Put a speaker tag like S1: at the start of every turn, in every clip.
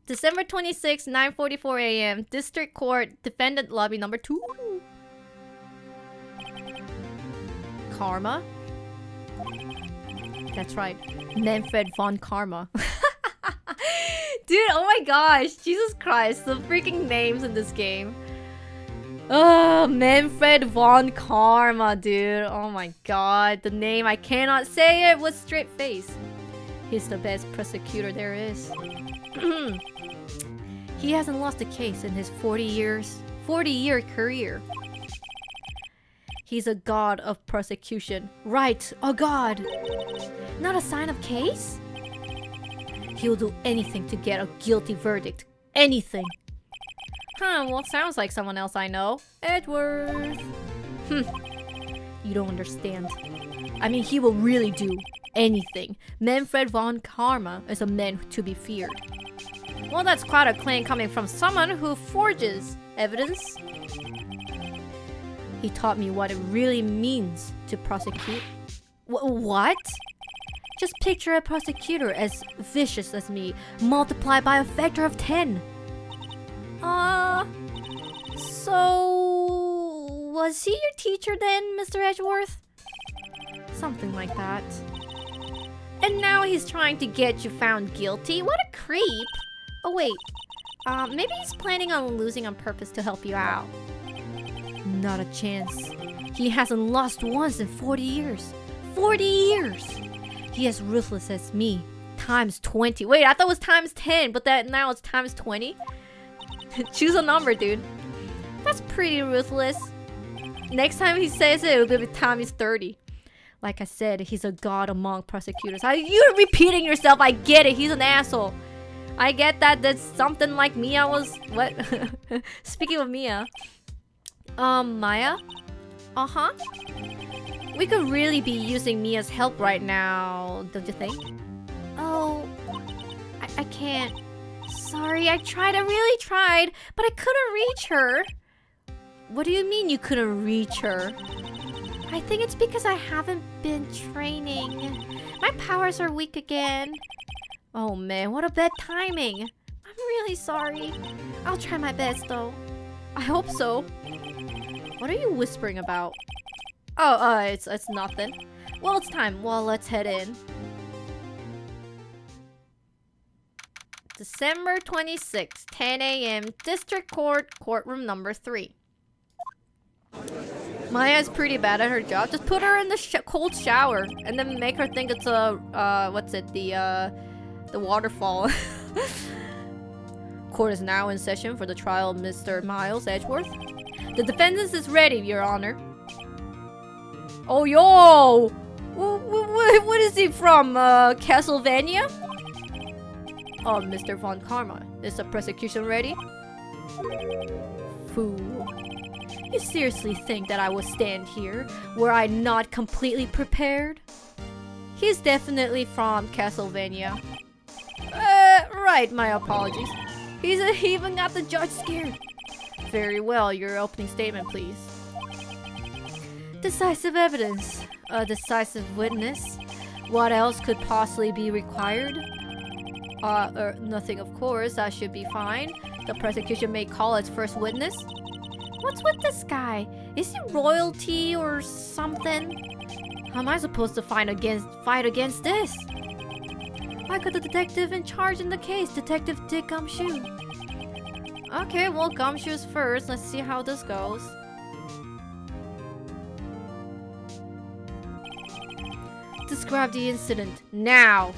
S1: December 26, 9:44 a.m. District Court, Defendant Lobby number 2. Karma? That's right. Manfred von Karma. Dude, oh my gosh. Jesus Christ. The freaking names in this game. Oh, Manfred von Karma, dude. Oh my god. The name, I cannot say it with straight face. He's the best prosecutor there is. He hasn't lost a case in his 40-year career. He's a god of prosecution. Right, a god. Not a sign of case? He'll do anything to get a guilty verdict. Anything. Huh, well, sounds like someone else I know. Edgeworth. You don't understand. I mean, he will really do anything. Manfred von Karma is a man to be feared. Well, that's quite a claim coming from someone who forges evidence. He taught me what it really means to prosecute. What? Just picture a prosecutor as vicious as me, multiplied by a factor of 10. So... was he your teacher then, Mr. Edgeworth? Something like that. And now he's trying to get you found guilty? What a creep! Oh wait, maybe he's planning on losing on purpose to help you out. Not a chance. He hasn't lost once in 40 years. 40 years! He as ruthless as me. Times 20. Wait, I thought it was times 10, but now it's times 20? Choose a number, dude. That's pretty ruthless. Next time he says it, it'll be times 30. Like I said, he's a god among prosecutors. You're repeating yourself, I get it, he's an asshole. I get that that's something like Mia was... What? Speaking of Mia. Maya? Uh-huh. We could really be using Mia's help right now, don't you think? Oh... I can't... Sorry, I really tried, but I couldn't reach her. What do you mean you couldn't reach her? I think it's because I haven't been training. My powers are weak again. Oh man, what a bad timing. I'm really sorry. I'll try my best though. I hope so. What are you whispering about? Oh, it's nothing. Well, it's time. Well, let's head in. December 26th, 10 a.m. District Court, courtroom number 3. Maya's pretty bad at her job. Just put her in the cold shower and then make her think it's a, what's it, the waterfall. Court is now in session for the trial of Mr. Miles Edgeworth. The defendant is ready, Your Honor. Oh, yo! What is he from, Castlevania? Oh, Mr. von Karma. Is the prosecution ready? Fool. You seriously think that I will stand here were I not completely prepared? He's definitely from Castlevania. Right, my apologies. He even got the judge scared. Very well, your opening statement, please. Decisive evidence. A decisive witness. What else could possibly be required? Nothing, of course. That should be fine. The prosecution may call its first witness. What's with this guy? Is he royalty or something? How am I supposed to fight against this? I got the detective in charge in the case, Detective Dick Gumshoe. Okay, well, Gumshoe's first. Let's see how this goes. Describe the incident now.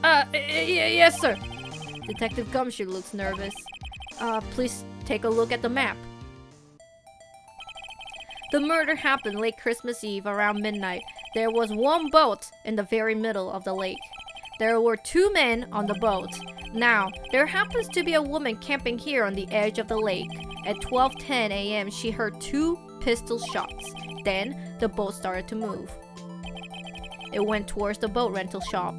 S1: Yes, sir. Detective Gumshoe looks nervous. Please take a look at the map. The murder happened late Christmas Eve around midnight. There was one boat in the very middle of the lake. There were 2 men on the boat. Now, there happens to be a woman camping here on the edge of the lake. At 12:10 a.m., she heard 2 pistol shots. Then, the boat started to move. It went towards the boat rental shop.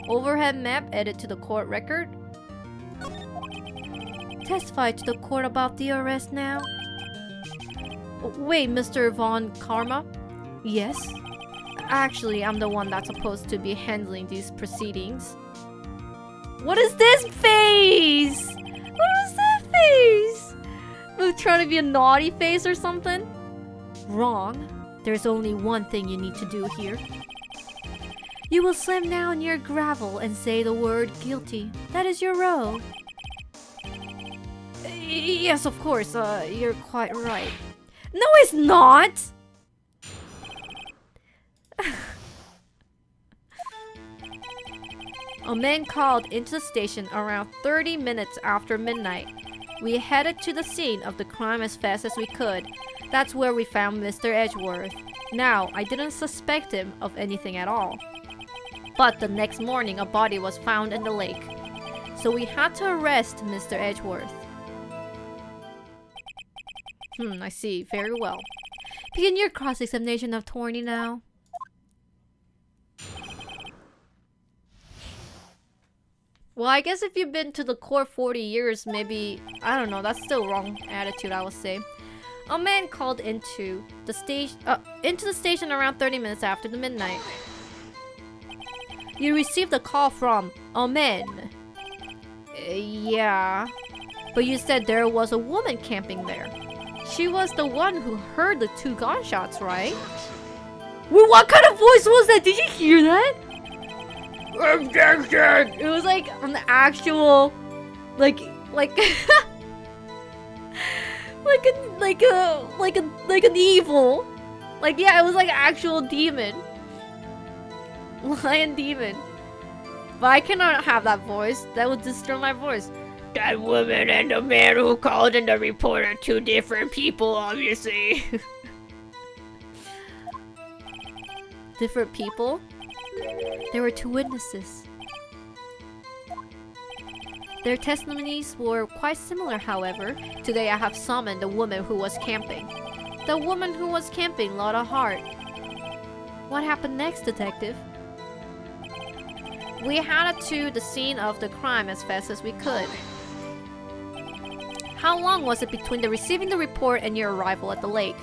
S1: Overhead map added to the court record. Testify to the court about the arrest now. Wait, Mr. von Karma? Yes? Actually, I'm the one that's supposed to be handling these proceedings. What is this face? What is that face? Was trying to be a naughty face or something? Wrong. There's only one thing you need to do here. You will slam down your gravel and say the word guilty. That is your role. Yes, of course. You're quite right. No, it's not! A man called into the station around 30 minutes after midnight. We headed to the scene of the crime as fast as we could. That's where we found Mr. Edgeworth. Now, I didn't suspect him of anything at all. But the next morning, a body was found in the lake. So we had to arrest Mr. Edgeworth. I see. Very well. Begin your cross-examination of Torny now. Well, I guess if you've been to the court 40 years, maybe... I don't know, that's still wrong attitude, I would say. A man called into the station around 30 minutes after the midnight. You received a call from a man. Yeah. But you said there was a woman camping there. She was the one who heard the 2 gunshots, right? Well, what kind of voice was that? Did you hear that? It was like an actual, like an evil, like yeah, it was like an actual demon, lion demon. But I cannot have that voice. That would destroy my voice. That woman and the man who called in the report are 2 different people, obviously. Different people? There were 2 witnesses. Their testimonies were quite similar, however. Today I have summoned the woman who was camping. The woman who was camping, Lotta Hart. What happened next, detective? We headed to the scene of the crime as fast as we could. How long was it between receiving the report and your arrival at the lake?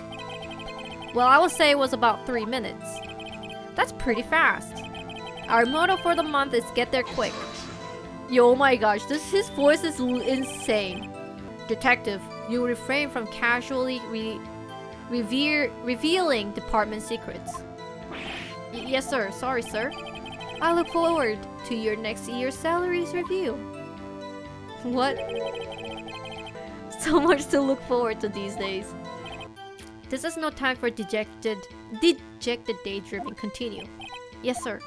S1: Well, I would say it was about 3 minutes. That's pretty fast. Our motto for the month is get there quick. Yo, oh my gosh, his voice is insane. Detective, you refrain from casually revealing department secrets. Yes, sir. Sorry, sir. I look forward to your next year's salaries review. What? So much to look forward to these days. This is no time for dejected daydreaming. Continue. Yes, sir.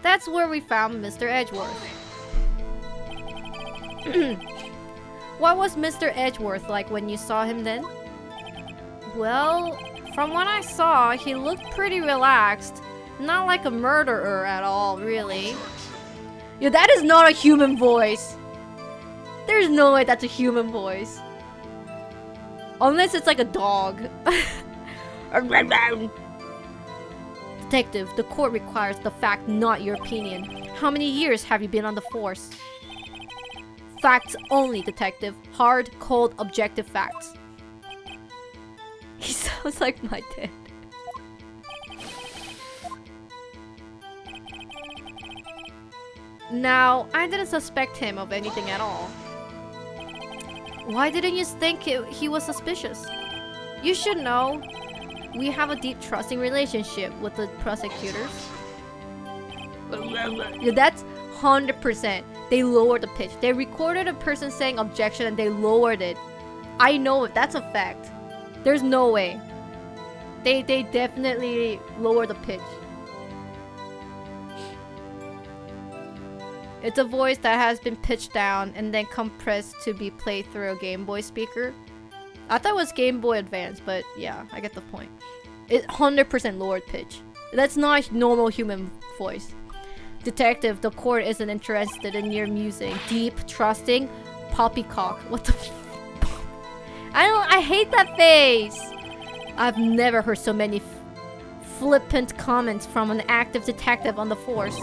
S1: That's where we found Mr. Edgeworth. What was Mr. Edgeworth like when you saw him then? Well, from what I saw, he looked pretty relaxed. Not like a murderer at all, really. Yeah, that is not a human voice. There's no way that's a human voice. Unless it's like a dog. Detective, the court requires the fact, not your opinion. How many years have you been on the force? Facts only, detective. Hard, cold, objective facts. He sounds like my dad. Now, I didn't suspect him of anything at all. Why didn't you think he was suspicious? You should know. We have a deep trusting relationship with the prosecutors. Yeah, that's 100%. They lowered the pitch. They recorded a person saying objection and they lowered it. I know it. That's a fact. There's no way. They definitely lowered the pitch. It's a voice that has been pitched down and then compressed to be played through a Game Boy speaker. I thought it was Game Boy Advance, but yeah, I get the point. It 100% lowered pitch. That's not a normal human voice. Detective, the court isn't interested in your musing. Deep, trusting, poppycock. What the I hate that face! I've never heard so many flippant comments from an active detective on the force.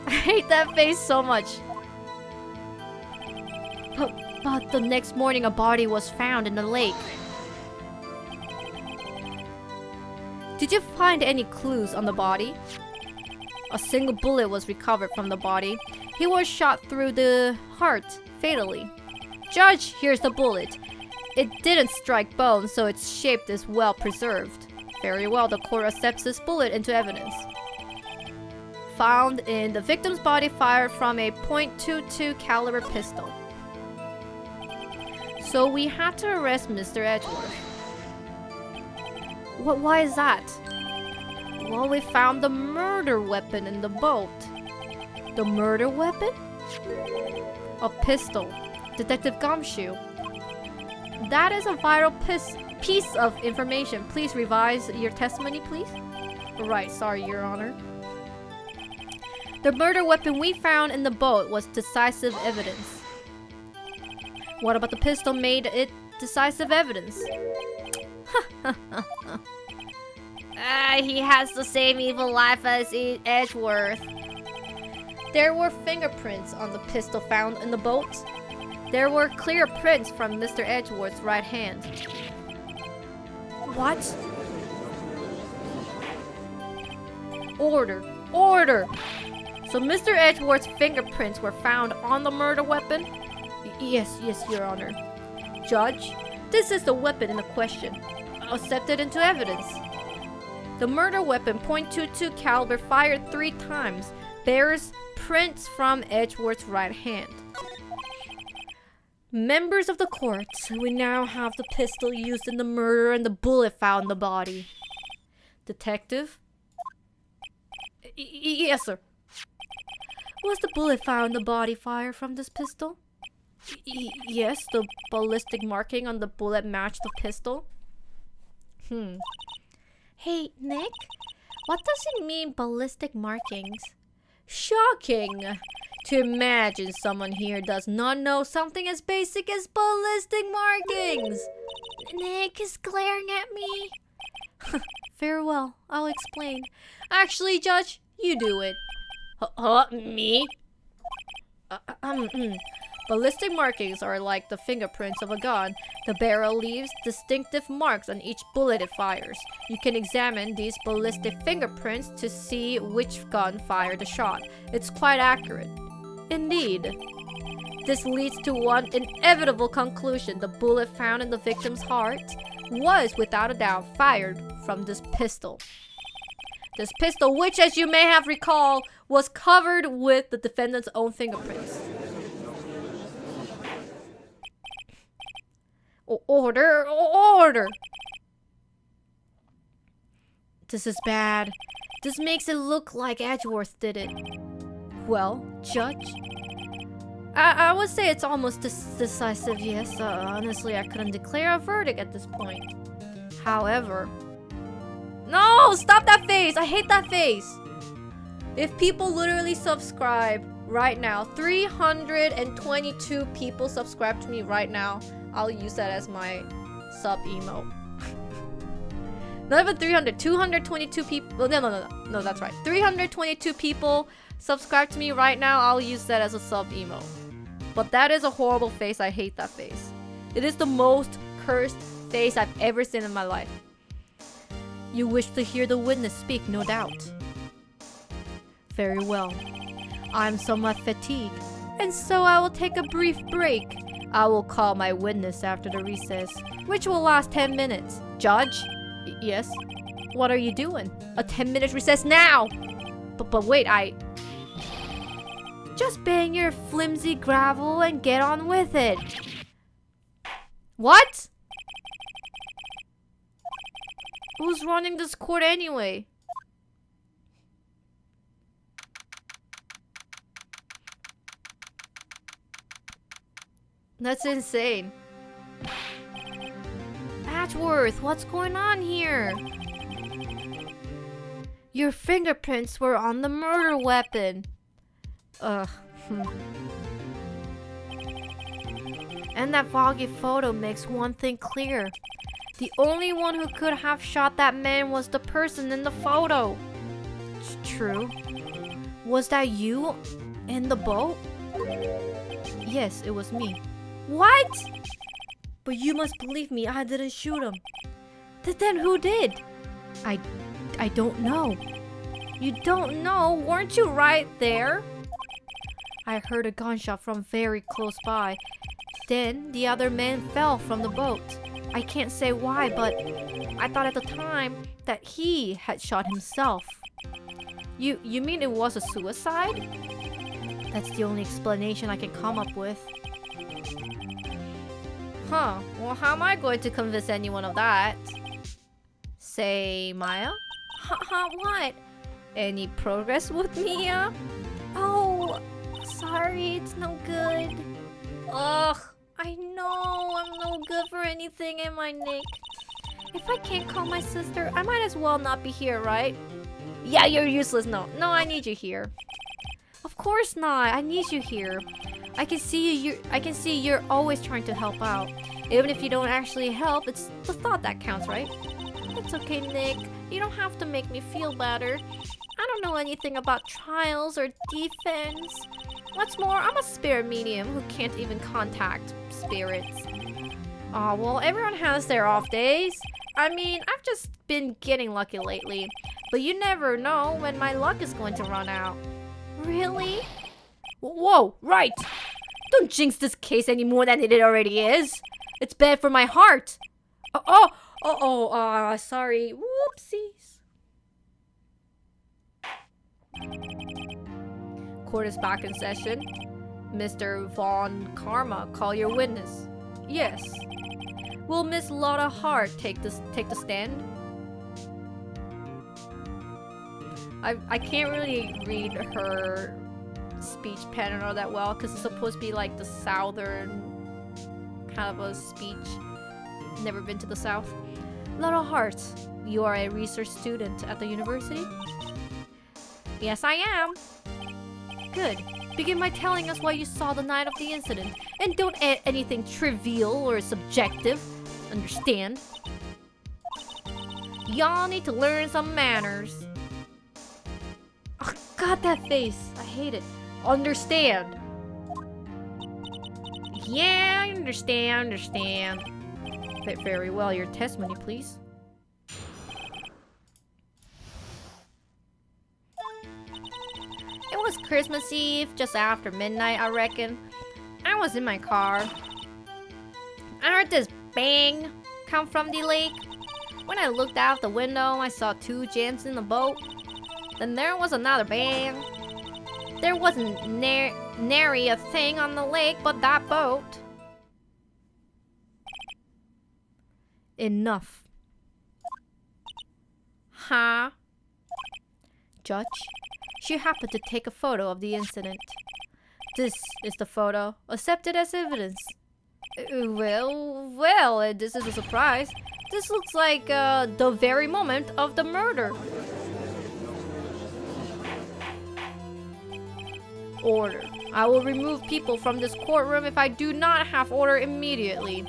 S1: I hate that face so much. But the next morning, a body was found in the lake. Did you find any clues on the body? A single bullet was recovered from the body. He was shot through the heart, fatally. Judge, here's the bullet. It didn't strike bone, so its shape is well preserved. Very well, the court accepts this bullet into evidence. Found in the victim's body, fired from a .22 caliber pistol. So we had to arrest Mr. Edgeworth. Why is that? Well, we found the murder weapon in the boat. The murder weapon? A pistol. Detective Gumshoe. That is a vital piece of information. Please revise your testimony, please. Right, sorry, Your Honor. The murder weapon we found in the boat was decisive evidence. What about the pistol made it decisive evidence? He has the same evil life as Edgeworth. There were fingerprints on the pistol found in the boat. There were clear prints from Mr. Edgeworth's right hand. What? Order. Order! So Mr. Edgeworth's fingerprints were found on the murder weapon? Yes, Your Honor. Judge, this is the weapon in the question. Accepted into evidence. The murder weapon, .22 caliber, fired 3 times, bears prints from Edgeworth's right hand. Members of the court, we now have the pistol used in the murder and the bullet found in the body. Detective? Yes, sir. Was the bullet found in the body fired from this pistol? Yes, the ballistic marking on the bullet matched the pistol. Hey, Nick, what does it mean, ballistic markings? Shocking! To imagine someone here does not know something as basic as ballistic markings! Nick is glaring at me. Very well, I'll explain. Actually, Judge, you do it. Me? Ballistic markings are like the fingerprints of a gun. The barrel leaves distinctive marks on each bullet it fires. You can examine these ballistic fingerprints to see which gun fired the shot. It's quite accurate. Indeed. This leads to one inevitable conclusion. The bullet found in the victim's heart was, without a doubt, fired from this pistol. This pistol, which, as you may have recalled, was covered with the defendant's own fingerprints. Order! Order! This is bad. This makes it look like Edgeworth did it. Well, Judge? I would say it's almost decisive, yes. Honestly, I couldn't declare a verdict at this point. However... No! Stop that face! I hate that face! If people literally subscribe right now, 322 people subscribe to me right now, I'll use that as my sub emote. Not even 300, 222 people. No, that's right. 322 people subscribe to me right now. I'll use that as a sub emote. But that is a horrible face. I hate that face. It is the most cursed face I've ever seen in my life. You wish to hear the witness speak, no doubt. Very well. I'm somewhat fatigued, and so I will take a brief break. I will call my witness after the recess, which will last 10 minutes. Judge? Yes? What are you doing? A 10-minute recess now! But wait, Just bang your flimsy gravel and get on with it. What? Who's running this court anyway? That's insane. Edgeworth, what's going on here? Your fingerprints were on the murder weapon. And that foggy photo makes one thing clear. The only one who could have shot that man was the person in the photo. True. Was that you in the boat? Yes, it was me. What? But you must believe me, I didn't shoot him. Then who did? I don't know. You don't know? Weren't you right there? I heard a gunshot from very close by. Then the other man fell from the boat. I can't say why, but I thought at the time that he had shot himself. You mean it was a suicide? That's the only explanation I can come up with. Huh, well, how am I going to convince anyone of that? Say, Maya? What? Any progress with Mia? Oh, sorry, it's no good. Ugh, I know I'm no good for anything, am I, Nick? If I can't call my sister, I might as well not be here, right? Yeah, you're useless. No, I need you here. Of course not. I need you here. I can see you're always trying to help out. Even if you don't actually help, it's the thought that counts, right? It's okay, Nick. You don't have to make me feel better. I don't know anything about trials or defense. What's more, I'm a spirit medium who can't even contact spirits. Aw, well, everyone has their off days. I mean, I've just been getting lucky lately. But you never know when my luck is going to run out. Really? Whoa, Wright! Don't jinx this case any more than it already is. It's bad for my heart. Sorry. Whoopsies. Court is back in session. Mr. Von Karma, call your witness. Yes. Will Miss Lotta Hart take the stand? I can't really read her speech pattern all that well because it's supposed to be like the southern kind of a speech. Never been to the south. Lotta Hart, you are a research student at the university? Yes, I am. Good. Begin by telling us what you saw the night of the incident. And don't add anything trivial or subjective. Understand? Y'all need to learn some manners. Oh, God, that face. I hate it. Understand. Yeah, I understand. Very well. Your testimony, please. It was Christmas Eve, just after midnight, I reckon. I was in my car. I heard this bang come from the lake. When I looked out the window, I saw two gents in the boat. Then there was another bang. There wasn't nary a thing on the lake but that boat. Enough. Huh? Judge, she happened to take a photo of the incident. This is the photo, accepted as evidence. Well, this is a surprise. This looks like the very moment of the murder. Order. I will remove people from this courtroom if I do not have order immediately.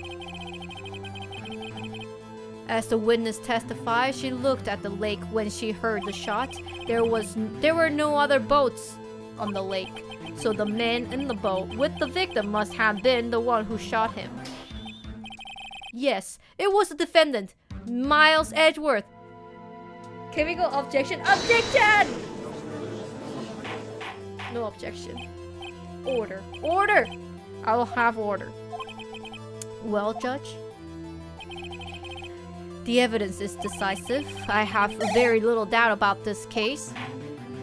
S1: As the witness testified, she looked at the lake when she heard the shot. There were no other boats on the lake, so the man in the boat with the victim must have been the one who shot him. Yes, it was the defendant, Miles Edgeworth. Can we go objection? Objection! No objection. Order. Order! I will have order. Well, Judge? The evidence is decisive. I have very little doubt about this case.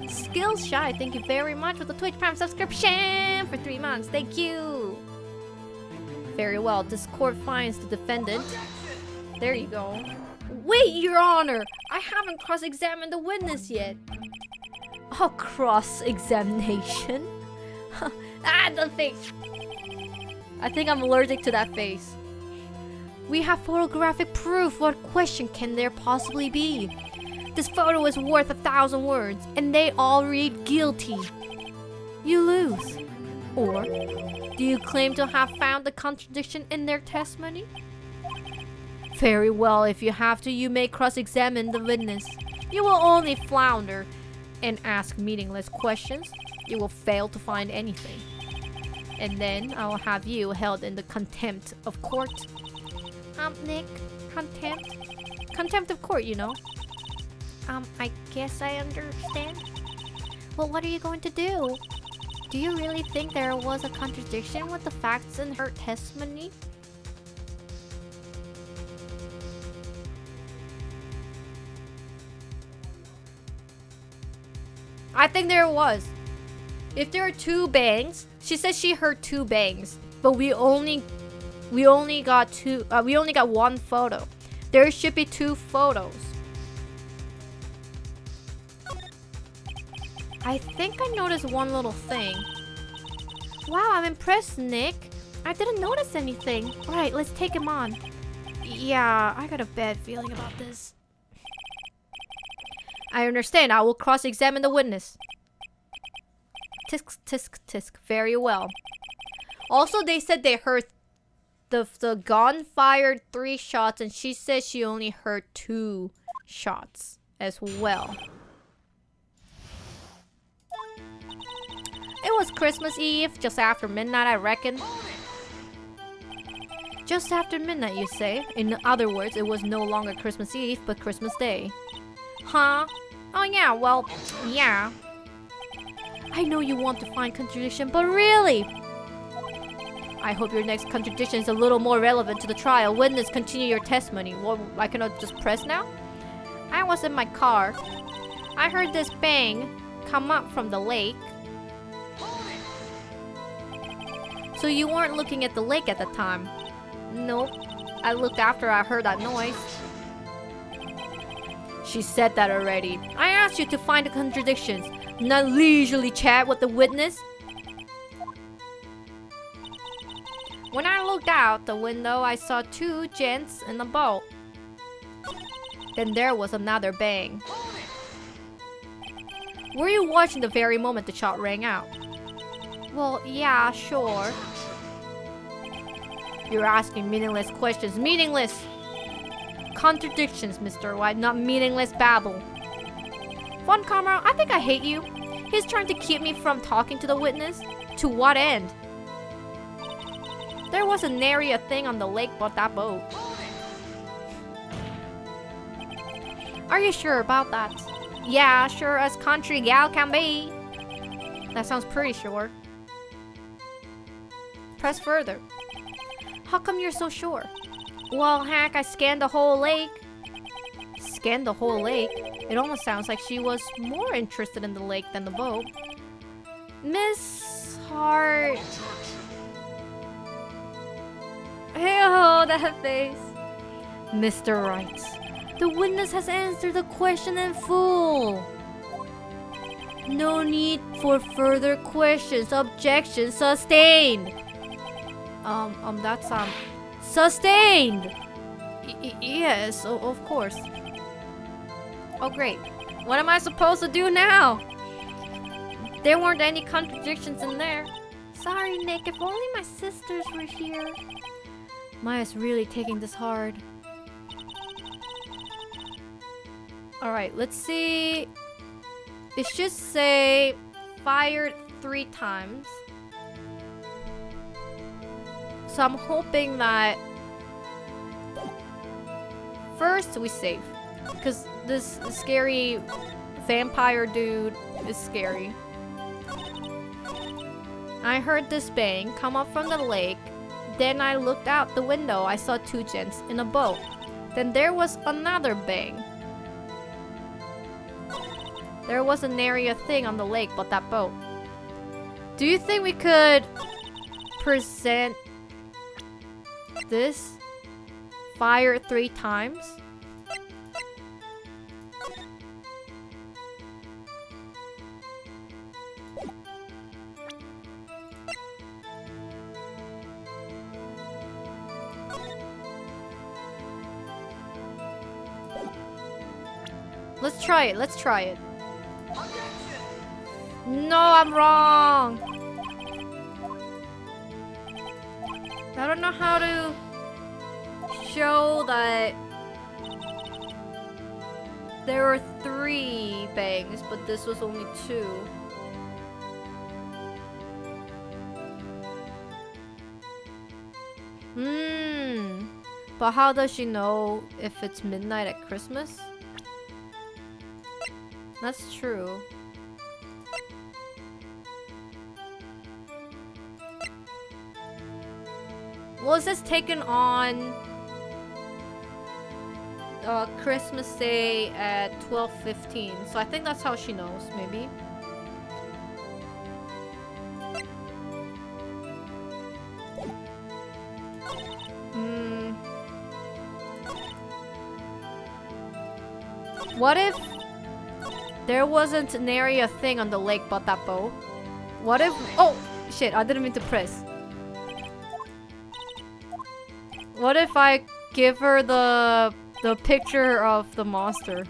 S1: Skills Shy, thank you very much for the Twitch Prime subscription for 3 months. Thank you. Very well. This court finds the defendant. There you go. Wait, Your Honor! I haven't cross-examined the witness yet. Oh, cross-examination? The face. I think I'm allergic to that face. We have photographic proof. What question can there possibly be? This photo is worth 1,000 words, and they all read guilty. You lose. Or, do you claim to have found the contradiction in their testimony? Very well, if you have to, you may cross-examine the witness. You will only flounder and ask meaningless questions. You will fail to find anything. And then I'll have you held in the contempt of court. Nick, contempt? Contempt of court, you know. I guess I understand. Well, what are you going to do? Do you really think there was a contradiction with the facts in her testimony? I think there was. If there are 2 bangs, she says she heard 2 bangs, but we only got 2. We only got 1 photo. There should be 2 photos. I think I noticed one little thing. Wow, I'm impressed, Nick. I didn't notice anything. Alright, let's take him on. Yeah, I got a bad feeling about this. I understand. I will cross-examine the witness. Tisk, tisk, tisk. Very well. Also, they said they heard the gun fired 3 shots, and she says she only heard 2 shots as well. It was Christmas Eve, just after midnight, I reckon. Just after midnight, you say? In other words, it was no longer Christmas Eve, but Christmas Day. Huh? Oh yeah, well, yeah. I know you want to find contradiction, but really? I hope your next contradiction is a little more relevant to the trial. Witness, continue your testimony. Well, I cannot just press now? I was in my car. I heard this bang come up from the lake. So you weren't looking at the lake at the time? Nope. I looked after I heard that noise. She said that already. I asked you to find the contradictions, not leisurely chat with the witness. When I looked out the window, I saw 2 gents in a boat. Then there was another bang. Were you watching the very moment the shot rang out? Well, yeah, sure. You're asking meaningless questions. Meaningless! Contradictions, Mr. White, not meaningless babble. Von Karma, I think I hate you. He's trying to keep me from talking to the witness. To what end? There was a nary a thing on the lake but that boat. Are you sure about that? Yeah, sure as country gal can be. That sounds pretty sure. Press further. How come you're so sure? Well, heck, I scanned the whole lake. Scanned the whole lake? It almost sounds like she was more interested in the lake than the boat. Miss Hart. Hey-oh, that face. Mr. Wright, the witness has answered the question in full. No need for further questions. Objection sustained. That's sustained. Yes, of course. Oh, great. What am I supposed to do now? There weren't any contradictions in there. Sorry, Nick. If only my sisters were here. Maya's really taking this hard. Alright, let's see. It should say fired 3 times. So I'm hoping that first we save. Because this scary vampire dude is scary. I heard this bang come up from the lake. Then I looked out the window. I saw 2 gents in a boat. Then there was another bang. There wasn't nary a thing on the lake but that boat. Do you think we could present this fire 3 times? Let's try it. Let's try it. No, I'm wrong. I don't know how to show that there were 3 bangs, but this was only 2. But how does she know if it's midnight at Christmas? That's true. Was this taken on Christmas Day at 12:15? So I think that's how she knows, maybe. What if there wasn't an area thing on the lake but that boat? What if... Oh! Shit, I didn't mean to press. What if I give her the picture of the monster?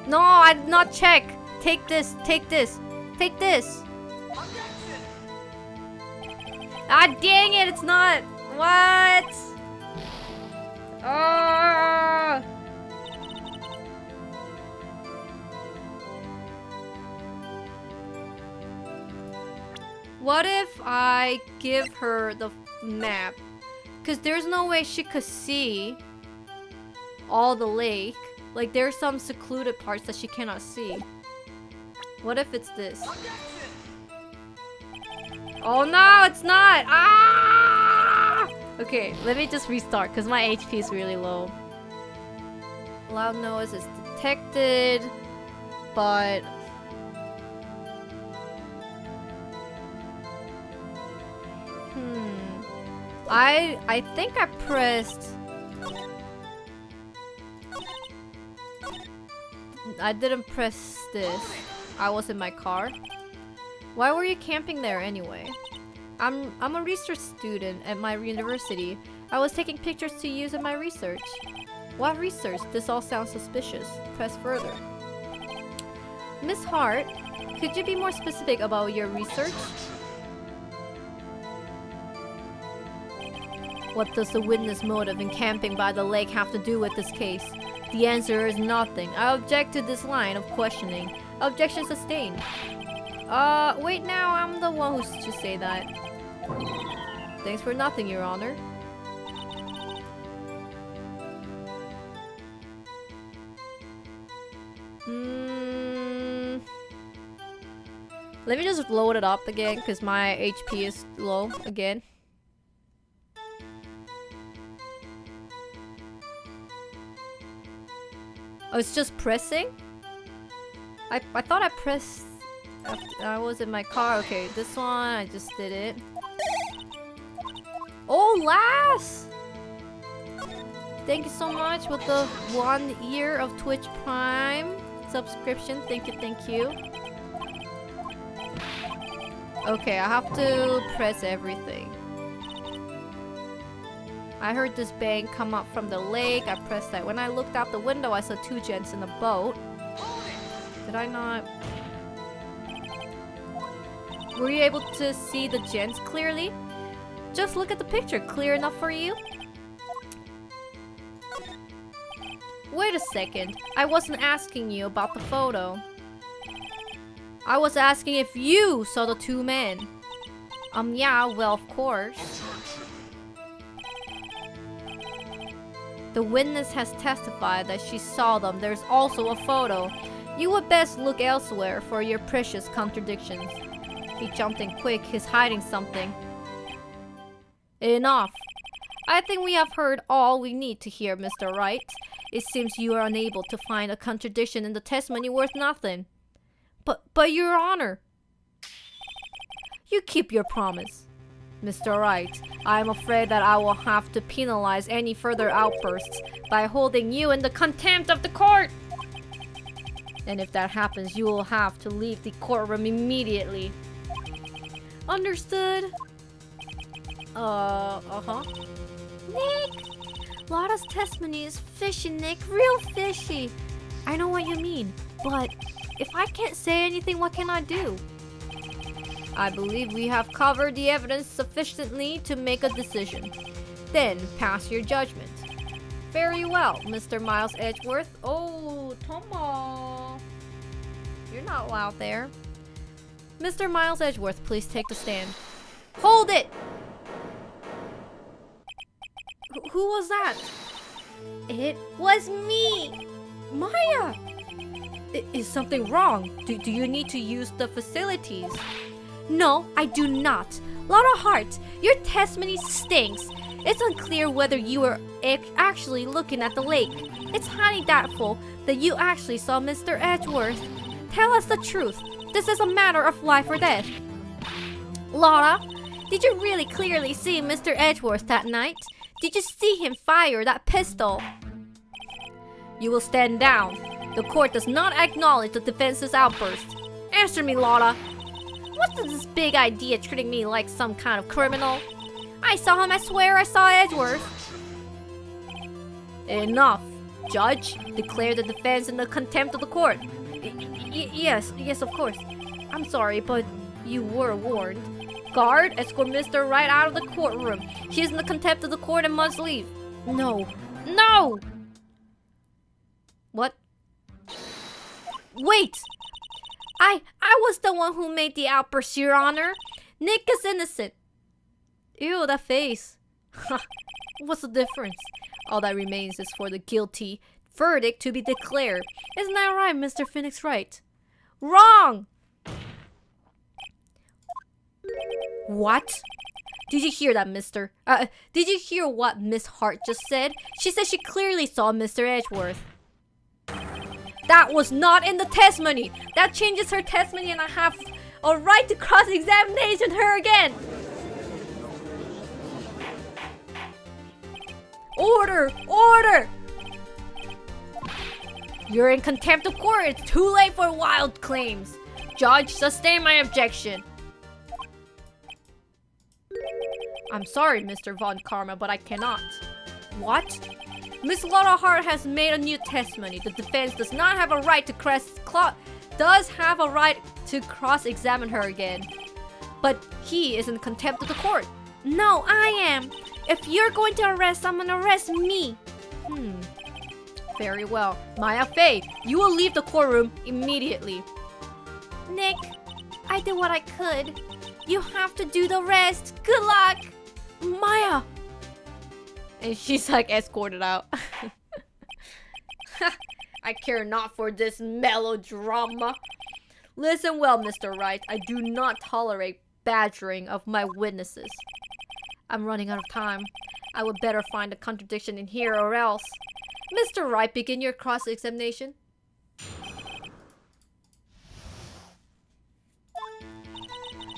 S1: No, I did not check. Take this, take this, take this. Ah, dang it, it's not. What? Ah. What if I give her the map? Because there's no way she could see all the lake. Like, there's some secluded parts that she cannot see. What if it's this? Oh no, it's not! Ah! Okay, let me just restart because my HP is really low. Loud noise is detected, but... I think I pressed... I didn't press this. I was in my car. Why were you camping there anyway? I'm a research student at my university. I was taking pictures to use in my research. What research? This all sounds suspicious. Press further. Miss Hart, could you be more specific about your research? What does the witness motive in camping by the lake have to do with this case? The answer is nothing. I object to this line of questioning. Objection sustained. Wait now, I'm the one who should say that. Thanks for nothing, Your Honor. Let me just load it up again, because my HP is low again. Oh, it's just pressing? I thought I pressed... I was in my car. Okay, this one, I just did it. Oh, Lass! Thank you so much with the 1 year of Twitch Prime subscription. Thank you, thank you. Okay, I have to press everything. I heard this bang come up from the lake. I pressed that. When I looked out the window, I saw 2 gents in a boat. Did I not? Were you able to see the gents clearly? Just look at the picture. Clear enough for you? Wait a second. I wasn't asking you about the photo. I was asking if you saw the 2 men. Yeah, well, of course. The witness has testified that she saw them. There's also a photo. You would best look elsewhere for your precious contradictions. He jumped in quick. He's hiding something. Enough. I think we have heard all we need to hear, Mr. Wright. It seems you are unable to find a contradiction in the testimony worth nothing. But Your Honor. You keep your promise. Mr. Wright, I am afraid that I will have to penalize any further outbursts by holding you in the contempt of the court. And if that happens, you will have to leave the courtroom immediately. Understood? Nick! Lotta's testimony is fishy, Nick. Real fishy. I know what you mean, but if I can't say anything, what can I do? I believe we have covered the evidence sufficiently to make a decision. Then pass your judgment. Very well, Mr. Miles Edgeworth. Oh, Tomo. You're not out there. Mr. Miles Edgeworth, please take the stand. Hold it! Who was that? It was me! Maya! Is something wrong? Do you need to use the facilities? No, I do not. Lotta Hart, your testimony stinks. It's unclear whether you were actually looking at the lake. It's highly doubtful that you actually saw Mr. Edgeworth. Tell us the truth. This is a matter of life or death. Lotta, did you really clearly see Mr. Edgeworth that night? Did you see him fire that pistol? You will stand down. The court does not acknowledge the defense's outburst. Answer me, Lotta. What's this big idea treating me like some kind of criminal? I saw him, I swear I saw Edgeworth. Enough. Judge, declare the defense in the contempt of the court. Yes, of course. I'm sorry, but you were warned. Guard, escort Mr. Wright out of the courtroom. He is in the contempt of the court and must leave. No. What? Wait! I was the one who made the outburst, Your Honor. Nick is innocent. Ew, that face. What's the difference? All that remains is for the guilty verdict to be declared. Isn't that right, Mr. Phoenix Wright? Wrong! What? Did you hear that, mister? Did you hear what Miss Hart just said? She said she clearly saw Mr. Edgeworth. That was not in the testimony! That changes her testimony and I have a right to cross-examination her again! Order! Order! You're in contempt of court. It's too late for wild claims. Judge, sustain my objection. I'm sorry, Mr. Von Karma, but I cannot. What? Miss Lotta Hart has made a new testimony. The defense does not have a right to cross-examine her again. But he is in contempt of the court. No, I am. If you're going to arrest someone, arrest me. Very well. Maya Fey, you will leave the courtroom immediately. Nick, I did what I could. You have to do the rest. Good luck. Maya. And she's like escorted out. I care not for this melodrama. Listen well, Mr. Wright. I do not tolerate badgering of my witnesses. I'm running out of time. I would better find a contradiction in here or else. Mr. Wright, begin your cross-examination.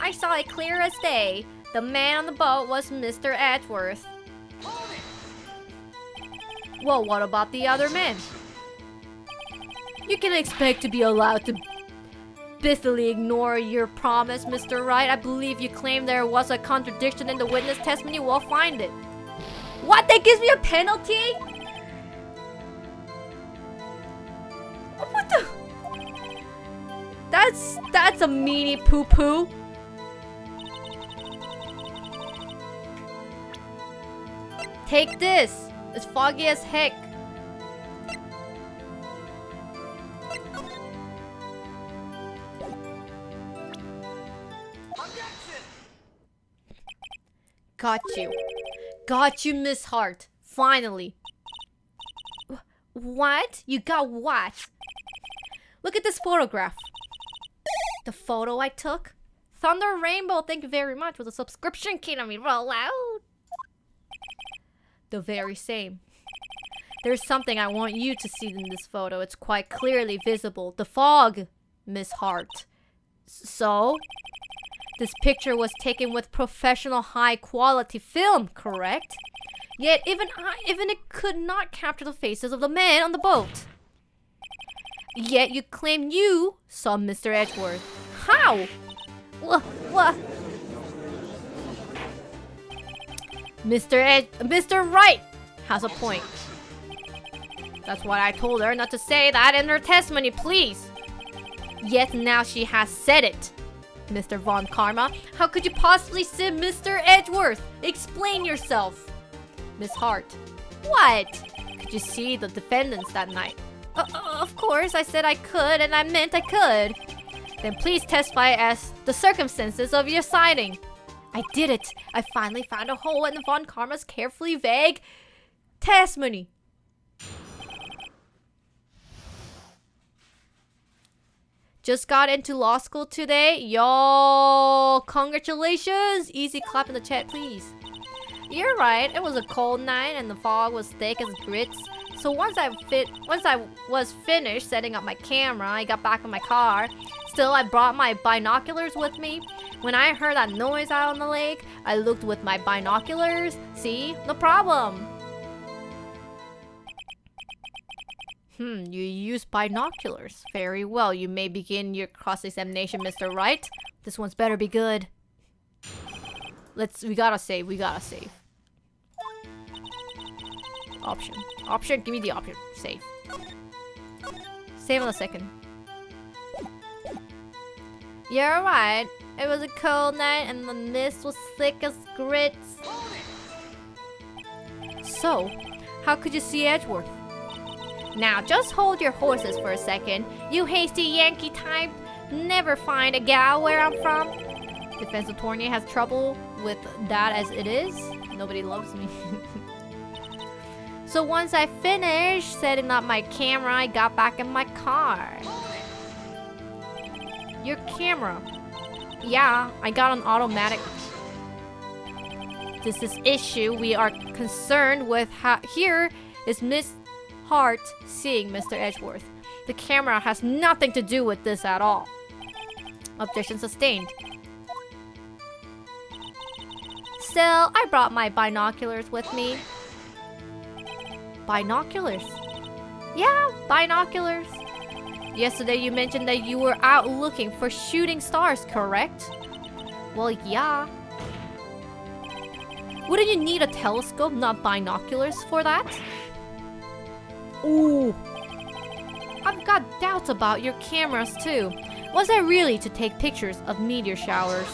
S1: I saw it clear as day. The man on the boat was Mr. Edgeworth. Well, what about the other men? You can expect to be allowed to bitterly ignore your promise, Mr. Wright. I believe you claim there was a contradiction in the witness testimony. We'll find it. What? That gives me a penalty? What the? That's a meanie poo-poo. Take this. It's foggy as heck. Got you. Got you, Miss Hart. Finally. What? You got what? Look at this photograph. The photo I took? Thunder Rainbow, thank you very much for the subscription. Can we roll out? The very same. There's something I want you to see in this photo. It's quite clearly visible. The fog, Miss Hart. So? This picture was taken with professional high-quality film, correct? Yet even it could not capture the faces of the men on the boat. Yet you claim you saw Mr. Edgeworth. How? What? Mr. Wright has a point. That's why I told her not to say that in her testimony, please. Yet now she has said it. Mr. Von Karma, how could you possibly say Mr. Edgeworth? Explain yourself. Miss Hart. What? Could you see the defendants that night? Of course, I said I could, and I meant I could. Then please testify as the circumstances of your sighting. I did it. I finally found a hole in Von Karma's carefully vague testimony. Just got into law school today. Yo, congratulations. Easy clap in the chat, please. You're right. It was a cold night and the fog was thick as grits. So once I was finished setting up my camera, I got back in my car. Still, I brought my binoculars with me. When I heard that noise out on the lake, I looked with my binoculars. See? No problem. You use binoculars. Very well. You may begin your cross-examination, Mr. Wright. This one's better be good. We gotta save. Option, give me the option. Save. Save in a second. You're right. It was a cold night and the mist was thick as grits. So, how could you see Edgeworth? Now, just hold your horses for a second. You hasty Yankee type never find a gal where I'm from. Defense attorney has trouble with that as it is. Nobody loves me. So once I finished setting up my camera, I got back in my car. Your camera? Yeah, I got an automatic. This is issue we are concerned with. Here is Miss Hart seeing Mr. Edgeworth. The camera has nothing to do with this at all. Objection sustained. Still, I brought my binoculars with me. Binoculars? Yeah, binoculars. Yesterday you mentioned that you were out looking for shooting stars, correct? Well, yeah. Wouldn't you need a telescope, not binoculars, for that? Ooh. I've got doubts about your cameras too. Was I really to take pictures of meteor showers?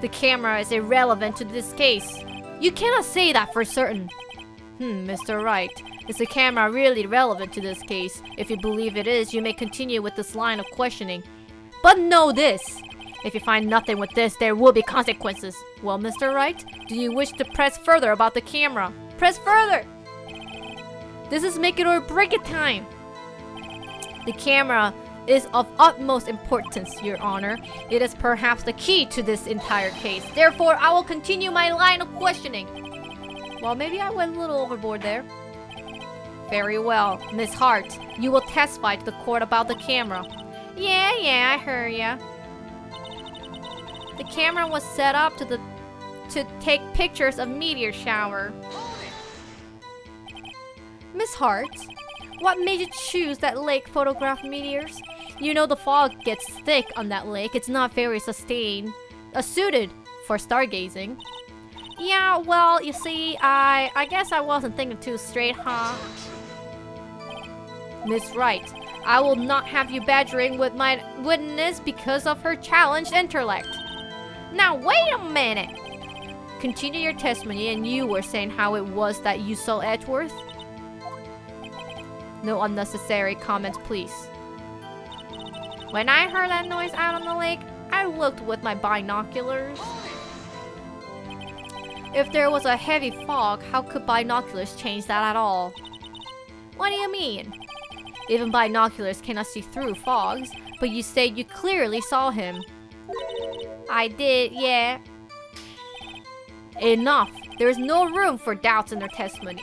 S1: The camera is irrelevant to this case. You cannot say that for certain. Mr. Wright, is the camera really relevant to this case? If you believe it is, you may continue with this line of questioning. But know this. If you find nothing with this, there will be consequences. Well, Mr. Wright, do you wish to press further about the camera? Press further! This is make it or break it time. The camera is of utmost importance, Your Honor. It is perhaps the key to this entire case. Therefore, I will continue my line of questioning. Well, maybe I went a little overboard there. Very well. Miss Hart, you will testify to the court about the camera. Yeah, I heard ya. The camera was set up to take pictures of meteor shower. Miss Hart, what made you choose that lake photograph meteors? You know the fog gets thick on that lake. It's not very sustained. Suited for stargazing. Yeah, well, you see, I guess I wasn't thinking too straight, huh? Miss Wright, I will not have you badgering with my witness because of her challenged intellect. Now, wait a minute. Continue your testimony, and you were saying how it was that you saw Edgeworth? No unnecessary comments, please. When I heard that noise out on the lake, I looked with my binoculars. If there was a heavy fog, how could binoculars change that at all? What do you mean? Even binoculars cannot see through fogs, but you say you clearly saw him. I did, yeah. Enough. There is no room for doubts in her testimony.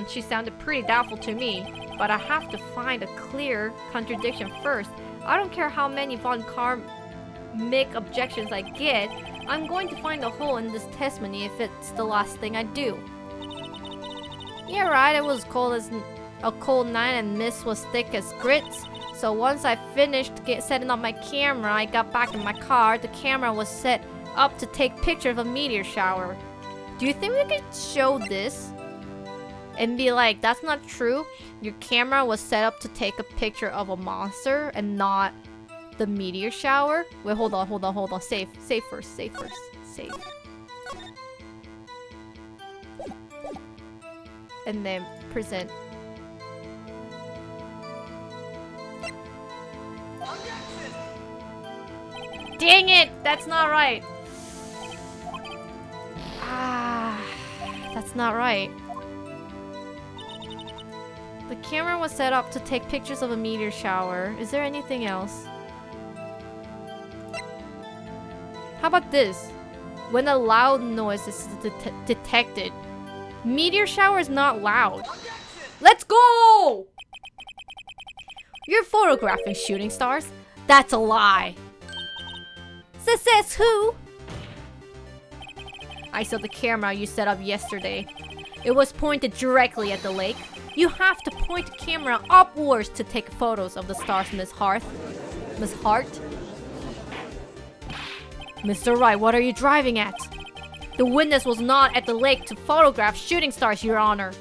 S1: She sounded pretty doubtful to me, but I have to find a clear contradiction first. I don't care how many Von Karmic objections I get. I'm going to find a hole in this testimony if it's the last thing I do. You're right, it was a cold night and mist was thick as grits. So once I finished setting up my camera, I got back in my car. The camera was set up to take pictures of a meteor shower. Do you think we could show this? And be like, that's not true. Your camera was set up to take a picture of a monster and not The meteor shower? Wait, hold on. Save first. Save. And then present. Dang it! That's not right. That's not right. The camera was set up to take pictures of a meteor shower. Is there anything else? How about this? When a loud noise is detected. Meteor shower is not loud. Let's go! You're photographing shooting stars? That's a lie. Says who? I saw the camera you set up yesterday. It was pointed directly at the lake. You have to point the camera upwards to take photos of the stars, Miss Hart. Miss Hart? Mr. Wright, what are you driving at? The witness was not at the lake to photograph shooting stars, Your Honor.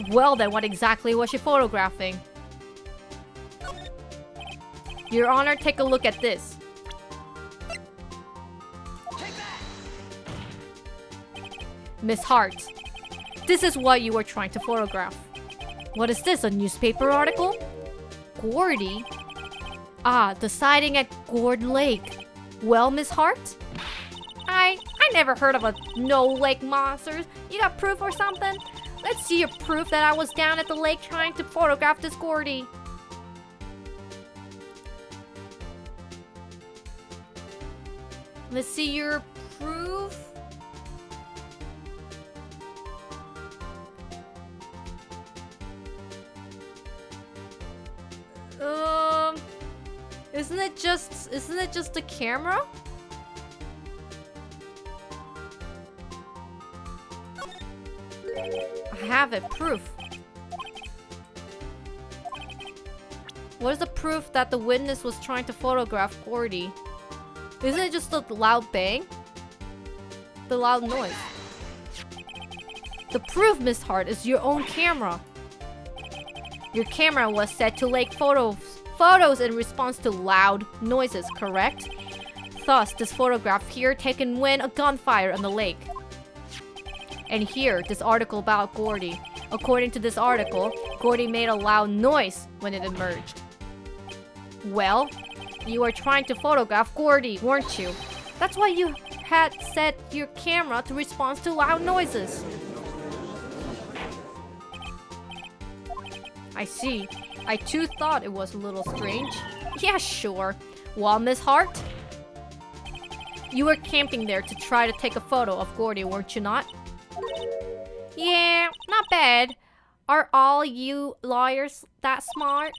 S1: Well then, what exactly was she photographing? Your Honor, take a look at this. Miss Hart, this is what you were trying to photograph. What is this, a newspaper article? Gordy? Ah, the sighting at Gord Lake. Well, Miss Hart? I never heard of a no-lake monster. You got proof or something? Let's see your proof that I was down at the lake trying to photograph this Gordy. Let's see your proof. Isn't it just the camera? I have it, proof. What is the proof that the witness was trying to photograph Gordy? Isn't it just the loud bang? The loud noise. The proof, Miss Hart, is your own camera. Your camera was set to take photos in response to loud noises, correct? Thus, this photograph here taken when a gunfire on the lake. And here, this article about Gordy. According to this article, Gordy made a loud noise when it emerged. Well, you were trying to photograph Gordy, weren't you? That's why you had set your camera to respond to loud noises. I see. I too thought it was a little strange. Yeah, sure. Well, Miss Hart? You were camping there to try to take a photo of Gordy, weren't you not? Yeah, not bad. Are all you lawyers that smart?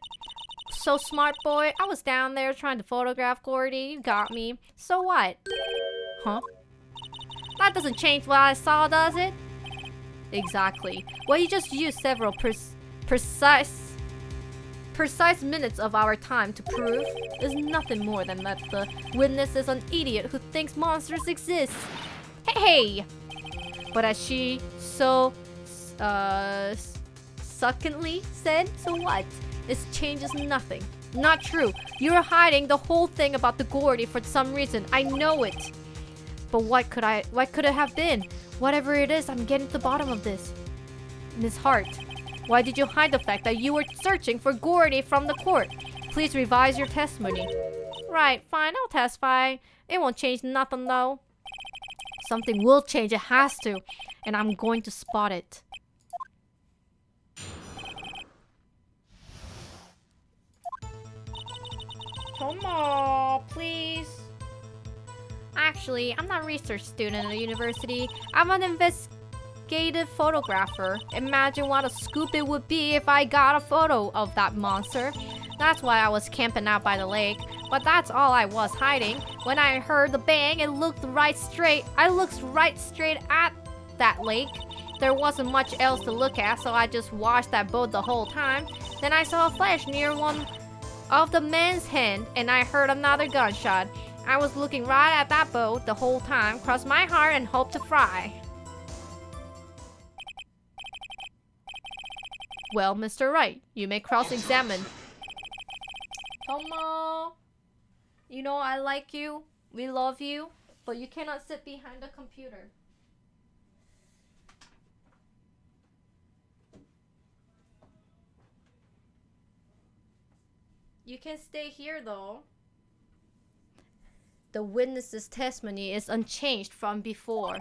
S1: So smart, boy. I was down there trying to photograph Gordy. You got me. So what? Huh? That doesn't change what I saw, does it? Exactly. Well, you just used several precise minutes of our time to prove is nothing more than that the witness is an idiot who thinks monsters exist. Hey! But as she so succinctly said, so what? It changes nothing. Not true. You're hiding the whole thing about the Gordy for some reason. I know it. But what could it have been? Whatever it is, I'm getting to the bottom of this. Miss Hart, why did you hide the fact that you were searching for Gordy from the court? Please revise your testimony. Right, fine, I'll testify. It won't change nothing though. Something will change, it has to. And I'm going to spot it. Come on, please. Actually, I'm not a research student at a university. I'm an investigative photographer. Imagine what a scoop it would be if I got a photo of that monster. That's why I was camping out by the lake. But that's all I was hiding. When I heard the bang, I looked right straight at that lake. There wasn't much else to look at, so I just watched that boat the whole time. Then I saw a flash near one of the man's hand, and I heard another gunshot. I was looking right at that boat the whole time, crossed my heart and hoped to fry. Well, Mr. Wright, you may cross-examine. Tomo, you know I like you. We love you. But you cannot sit behind the computer. You can stay here though. The witness's testimony is unchanged from before.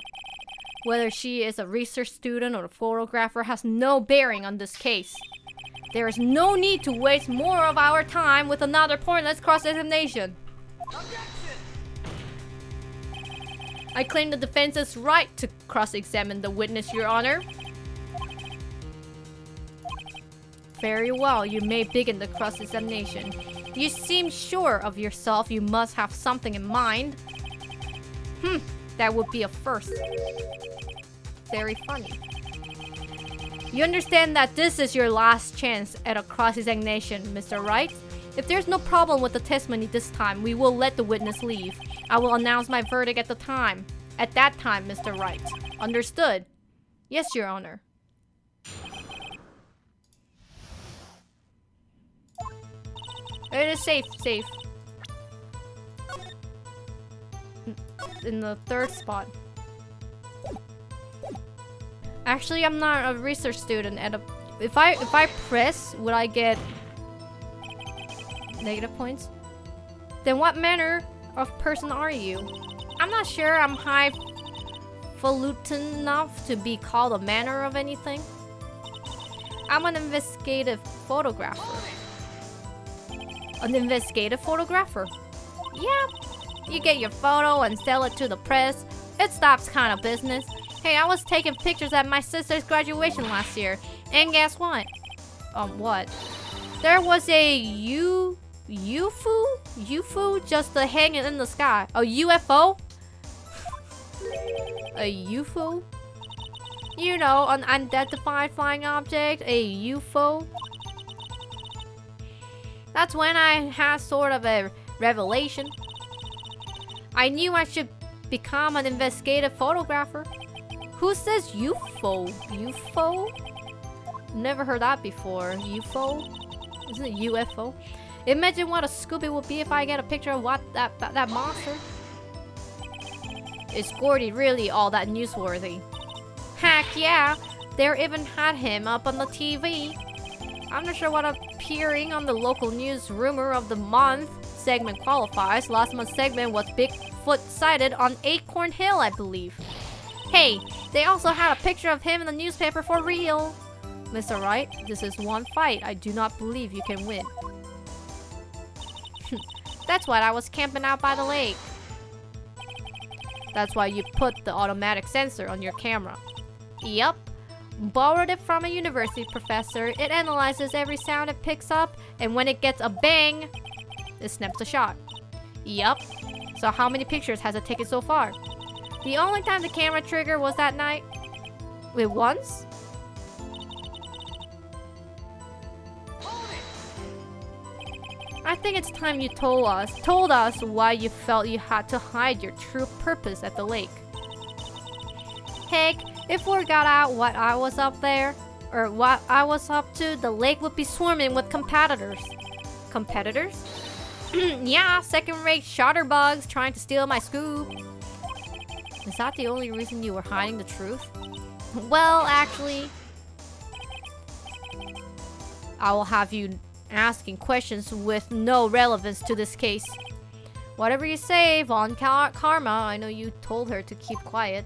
S1: Whether she is a research student or a photographer has no bearing on this case. There is no need to waste more of our time with another pointless cross-examination. I claim the defense's right to cross-examine the witness, Your Honor. Very well, you may begin the cross-examination. You seem sure of yourself. You must have something in mind. That would be a first. Very funny. You understand that this is your last chance at a cross-examination, Mr. Wright? If there's no problem with the testimony this time, we will let the witness leave. I will announce my verdict at that time, Mr. Wright. Understood? Yes, Your Honor. It is safe. In the third spot. Actually, I'm not a research student. If I press, would I get negative points? Then what manner of person are you? I'm not sure I'm highfalutin enough to be called a manner of anything. I'm an investigative photographer. An investigative photographer? Yeah. You get your photo and sell it to the press. It's that kind of business. Hey, I was taking pictures at my sister's graduation last year. And guess what? What? There was a UFO just hanging in the sky. A UFO? A UFO? You know, an unidentified flying object. A UFO. That's when I had sort of a revelation. I knew I should become an investigative photographer. Who says UFO? UFO? Never heard that before. UFO? Isn't it UFO? Imagine what a scoop it would be if I get a picture of what that monster. Is Gordy really all that newsworthy? Heck yeah! They even had him up on the TV. I'm not sure what appearing on the local news rumor of the month segment qualifies. Last month's segment was Bigfoot sighted on Acorn Hill, I believe. Hey, they also had a picture of him in the newspaper for real. Mr. Wright, this is one fight I do not believe you can win. That's why I was camping out by the lake. That's why you put the automatic sensor on your camera. Yup. Borrowed it from a university professor. It analyzes every sound it picks up, and when it gets a bang, it snaps a shot. Yup. So how many pictures has it taken so far? The only time the camera trigger was that night. Wait, once? I think it's time you told us why you felt you had to hide your true purpose at the lake. Heck, if word got out what I was up there, or what I was up to, the lake would be swarming with competitors. Competitors? Yeah, second-rate shutterbugs trying to steal my scoop. Is that the only reason you were hiding the truth? Well, actually, I will have you asking questions with no relevance to this case. Whatever you say, Von Karma, I know you told her to keep quiet.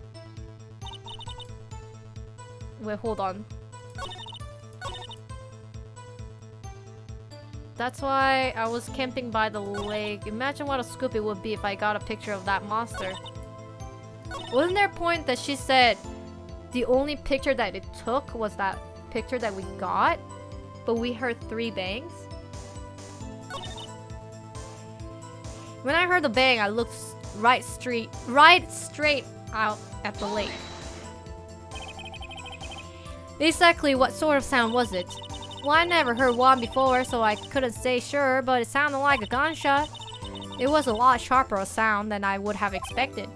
S1: Wait, hold on. That's why I was camping by the lake. Imagine what a scoop it would be if I got a picture of that monster. Wasn't there a point that she said the only picture that it took was that picture that we got? But we heard 3 bangs? When I heard the bang, I looked right straight out at the lake. Exactly what sort of sound was it? Well, I never heard one before, so I couldn't say sure, but it sounded like a gunshot. It was a lot sharper a sound than I would have expected.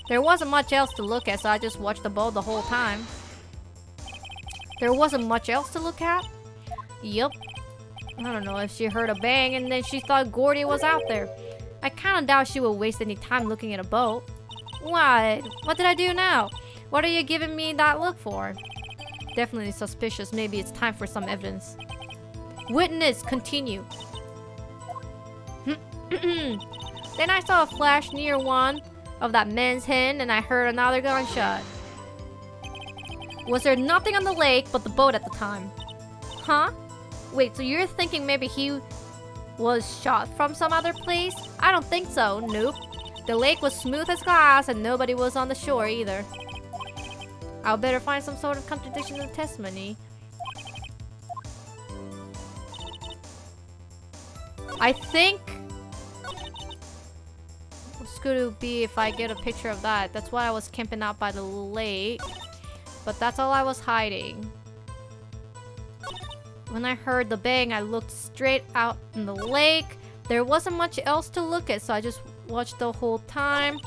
S1: There wasn't much else to look at, so I just watched the boat the whole time. There wasn't much else to look at? Yup. I don't know if she heard a bang and then she thought Gordy was out there. I kind of doubt she would waste any time looking at a boat. What? What did I do now? What are you giving me that look for? Definitely suspicious. Maybe it's time for some evidence. Witness, continue. Then I saw a flash near one of that man's hand and I heard another gunshot. Was there nothing on the lake but the boat at the time? Huh? Wait, so you're thinking maybe he was shot from some other place? I don't think so, nope. The lake was smooth as glass and nobody was on the shore either. I'll better find some sort of contradiction in the testimony. I think what's good it would be if I get a picture of that. That's why I was camping out by the lake. But that's all I was hiding. When I heard the bang, I looked straight out in the lake. There wasn't much else to look at, so I just watched the whole time.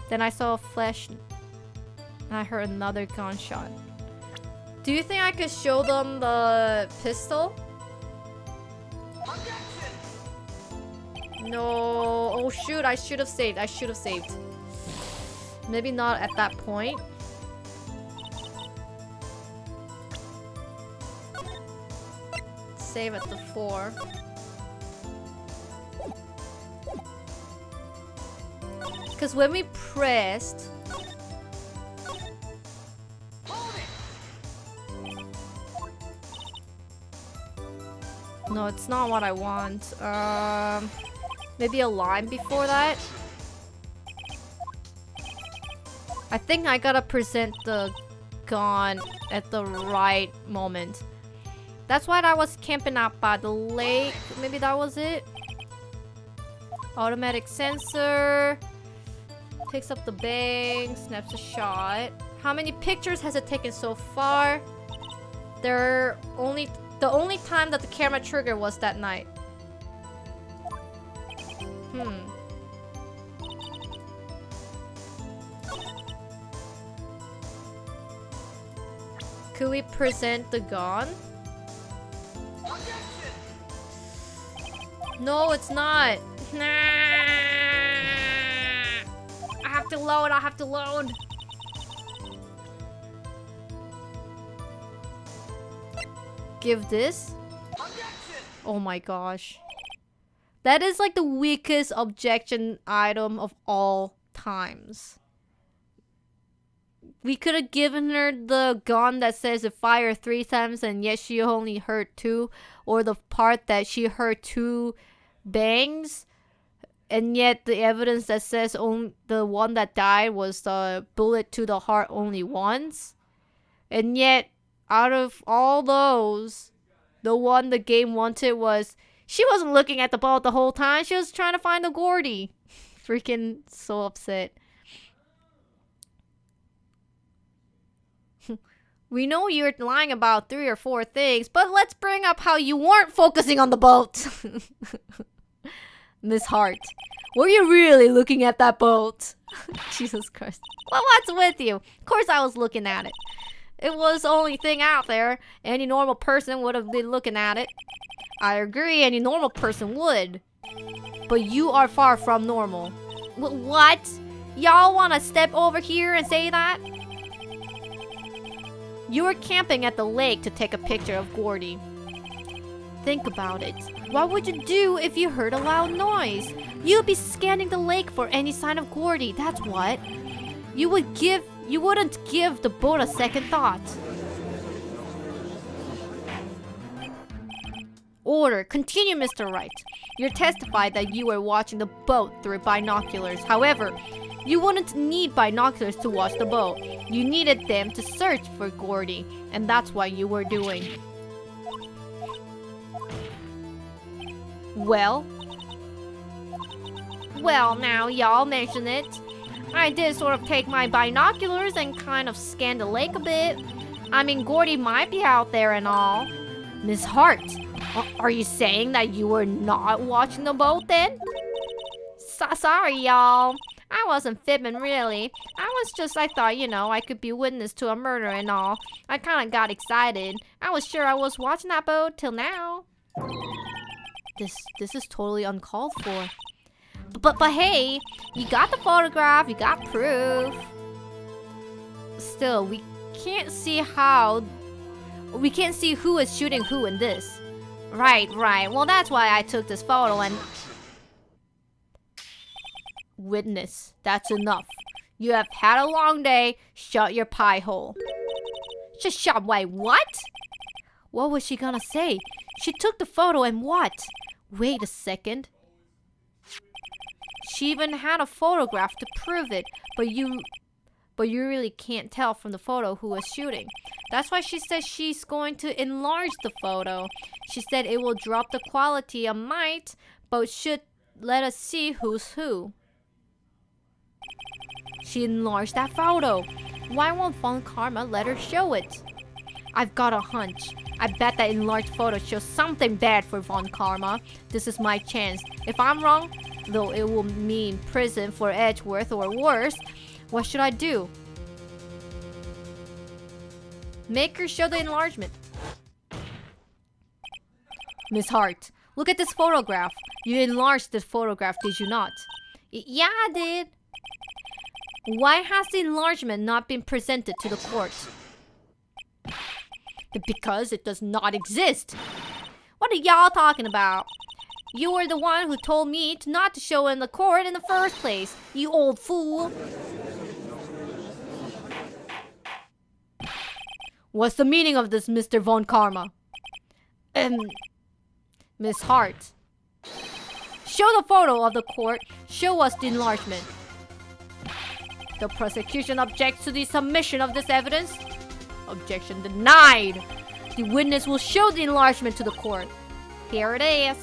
S1: Then I saw a flash and I heard another gunshot. Do you think I could show them the pistol? No. Oh shoot, I should have saved. I should have saved. Maybe not at that point. Save at the 4. Because when we pressed... No, it's not what I want. Maybe a line before that? I think I gotta present the gun at the right moment. That's why I was camping out by the lake. Maybe that was it. Automatic sensor. Picks up the bang. Snaps a shot. How many pictures has it taken so far? The only time that the camera triggered was that night. Could we present the gun? No, it's not. Nah. I have to load. I have to load. Give this? Oh my gosh. That is like the weakest objection item of all times. We could have given her the gun that says it fire 3 times and yet she only heard 2. Or the part that she heard 2 bangs. And yet the evidence that says only the one that died was the bullet to the heart only once. And yet, out of all those, the one the game wanted was... She wasn't looking at the boat the whole time. She was trying to find the Gordy. Freaking so upset. We know you're lying about 3 or 4 things, but let's bring up how you weren't focusing on the boat. Miss Hart, were you really looking at that boat? Jesus Christ. Well, what's with you? Of course I was looking at it. It was the only thing out there. Any normal person would have been looking at it. I agree, any normal person would. But you are far from normal. What? Y'all want to step over here and say that? You were camping at the lake to take a picture of Gordy. Think about it. What would you do if you heard a loud noise? You'd be scanning the lake for any sign of Gordy, that's what. You wouldn't give the boat a second thought. Order. Continue, Mr. Wright. You testified that you were watching the boat through binoculars. However, you wouldn't need binoculars to watch the boat. You needed them to search for Gordy, and that's what you were doing. Well, now y'all mention it. I did sort of take my binoculars and kind of scan the lake a bit. I mean, Gordy might be out there and all. Miss Hart, are you saying that you were not watching the boat then? Sorry, y'all. I wasn't fibbing, really. I thought, you know, I could be witness to a murder and all. I kind of got excited. I was sure I was watching that boat till now. This is totally uncalled for. But hey, you got the photograph, you got proof. Still, we can't see who is shooting who in this. Right. Well, that's why I took this photo and... Witness, that's enough. You have had a long day. Shut your pie hole. Just shut. Wait, what? What was she gonna say? She took the photo and what? Wait a second. She even had a photograph to prove it, but you really can't tell from the photo who was shooting. That's why she said she's going to enlarge the photo. She said it will drop the quality a mite, but should let us see who's who. She enlarged that photo. Why won't Von Karma let her show it? I've got a hunch. I bet that enlarged photo shows something bad for Von Karma. This is my chance. If I'm wrong, though it will mean prison for Edgeworth or worse, what should I do? Make her show the enlargement. Miss Hart, look at this photograph. You enlarged this photograph, did you not? Yeah, I did. Why has the enlargement not been presented to the court? Because it does not exist. What are y'all talking about? You were the one who told me not to show in the court in the first place, you old fool. What's the meaning of this, Mr. Von Karma? Miss Hart. Show the photo of the court. Show us the enlargement. The prosecution objects to the submission of this evidence. Objection denied. The witness will show the enlargement to the court. Here it is.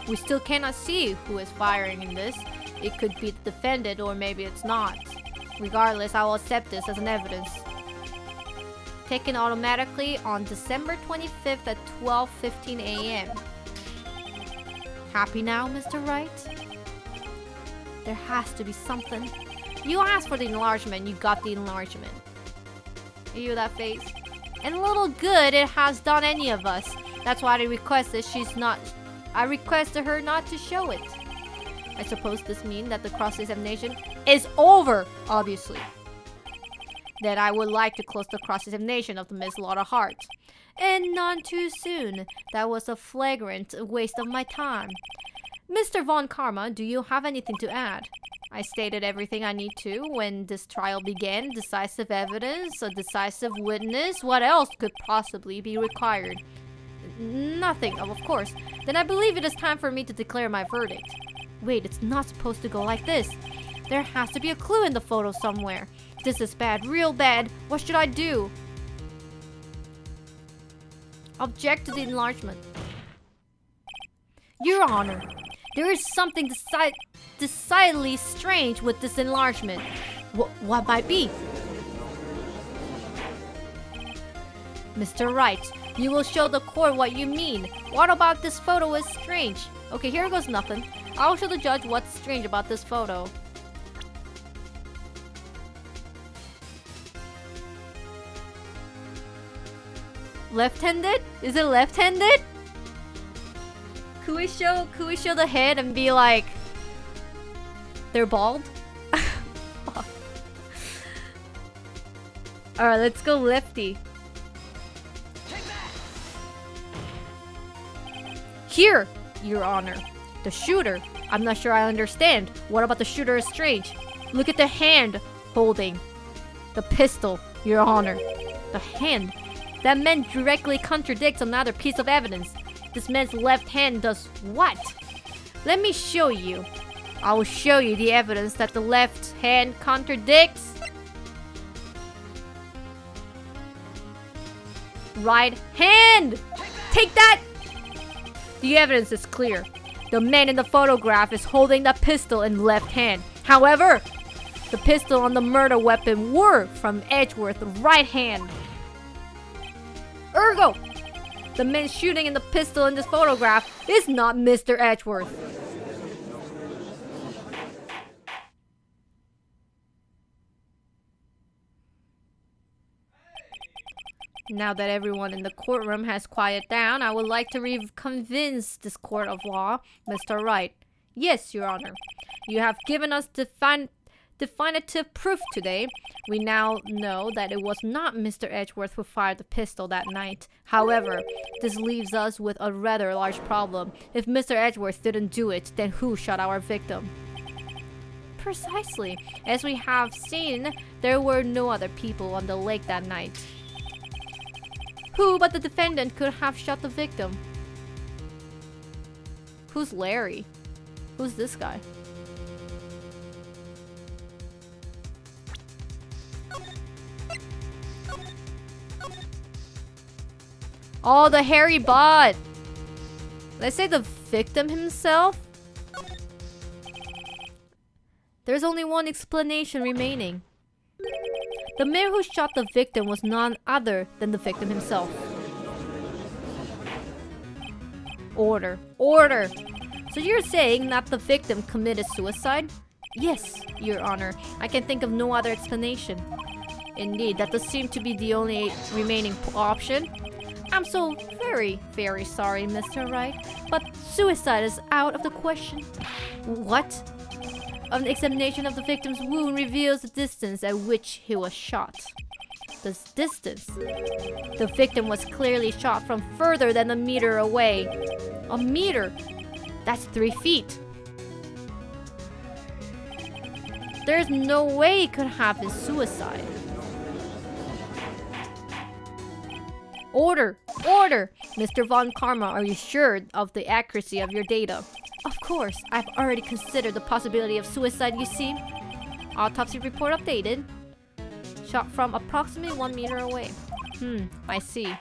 S1: We still cannot see who is firing in this. It could be the defendant or maybe it's not. Regardless, I will accept this as an evidence. Taken automatically on December 25th at 12:15 a.m. Happy now, Mr. Wright? There has to be something. You asked for the enlargement, you got the enlargement. Ew, that face. And little good it has done any of us. That's why I requested her not to show it. I suppose this means that the cross-examination is over, obviously. Then I would like to close the cross-examination of the Miss Lotta Hart. And none too soon. That was a flagrant waste of my time. Mr. Von Karma, do you have anything to add? I stated everything I need to when this trial began. Decisive evidence, a decisive witness. What else could possibly be required? Nothing, of course. Then I believe it is time for me to declare my verdict. Wait, it's not supposed to go like this. There has to be a clue in the photo somewhere. This is bad, real bad. What should I do? Object to the enlargement. Your Honor, there is something decidedly strange with this enlargement. What might be? Mr. Wright, you will show the court what you mean. What about this photo is strange? Okay, here goes nothing. I'll show the judge what's strange about this photo. Left-handed? Is it left-handed? Could we show the head and be like they're bald? Alright, let's go lefty. Here, Your Honor. The shooter. I'm not sure I understand. What about the shooter is strange? Look at the hand holding the pistol, Your Honor. The hand. That man directly contradicts another piece of evidence. This man's left hand does what? Let me show you. I will show you the evidence that the left hand contradicts. Right hand! Take that! The evidence is clear. The man in the photograph is holding the pistol in left hand. However, the pistol on the murder weapon were from Edgeworth's right hand. Ergo, the man shooting in the pistol in this photograph is not Mr. Edgeworth. Now that everyone in the courtroom has quieted down, I would like to convince this court of law, Mr. Wright. Yes, Your Honor. You have given us definitive proof today. We now know that it was not Mr. Edgeworth who fired the pistol that night. However, this leaves us with a rather large problem. If Mr. Edgeworth didn't do it, then who shot our victim? Precisely. As we have seen, there were no other people on the lake that night. Who but the defendant could have shot the victim? Who's Larry? Who's this guy? Oh, the hairy bot! Let's say the victim himself? There's only one explanation remaining. The man who shot the victim was none other than the victim himself. Order. Order! So you're saying that the victim committed suicide? Yes, Your Honor. I can think of no other explanation. Indeed, that does seem to be the only remaining option. I'm so very, very sorry, Mr. Wright, but suicide is out of the question. What? An examination of the victim's wound reveals the distance at which he was shot. The distance? The victim was clearly shot from further than a meter away. A meter? That's 3 feet. There's no way it could have been suicide. Order! Order! Mr. Von Karma, are you sure of the accuracy of your data? Of course, I've already considered the possibility of suicide, you see. Autopsy report updated. Shot from approximately 1 meter away. I see.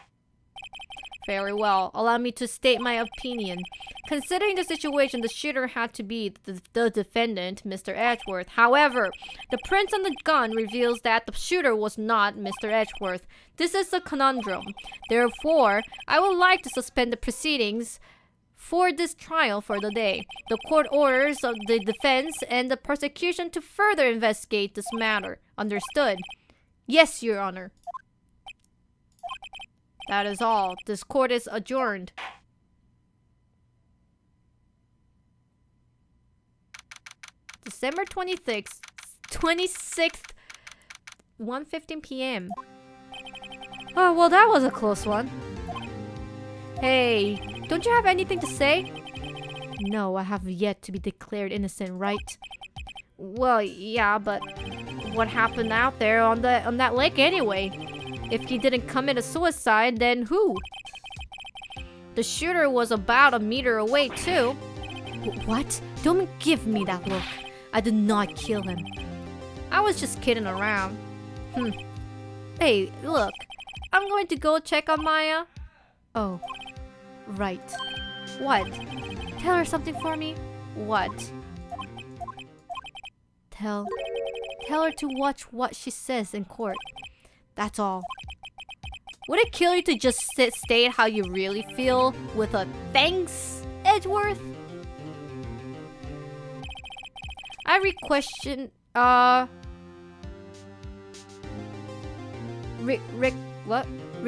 S1: Very well. Allow me to state my opinion. Considering the situation, the shooter had to be the defendant, Mr. Edgeworth. However, the prints on the gun reveals that the shooter was not Mr. Edgeworth. This is a conundrum. Therefore, I would like to suspend the proceedings for this trial for the day. The court orders of the defense and the prosecution to further investigate this matter. Understood? Yes, Your Honor. That is all. This court is adjourned. December 26th, 1:15 p.m. Oh, well, that was a close one. Hey, don't you have anything to say? No, I have yet to be declared innocent, right? Well, yeah, but what happened out there on that lake anyway? If he didn't commit a suicide, then who? The shooter was about a meter away, too. What? Don't give me that look. I did not kill him. I was just kidding around. Hey, look. I'm going to go check on Maya. Oh, right. What? Tell her something for me. What? Tell her to watch what she says in court. That's all. Would it kill you to just state how you really feel with a thanks, Edgeworth? I requestioned, what?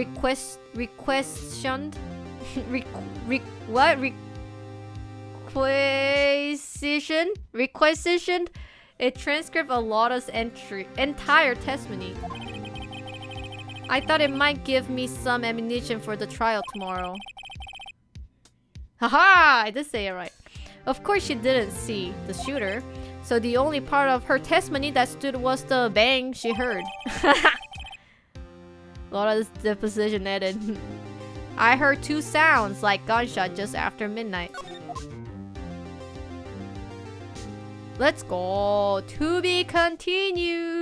S1: Requestioned? Requisitioned a transcript of Lotta's entire testimony. I thought it might give me some ammunition for the trial tomorrow. Haha! I did say it right. Of course she didn't see the shooter, so the only part of her testimony that stood was the bang she heard. Lotta's deposition ended. I heard 2 sounds like gunshot just after midnight. Let's go. To be continued.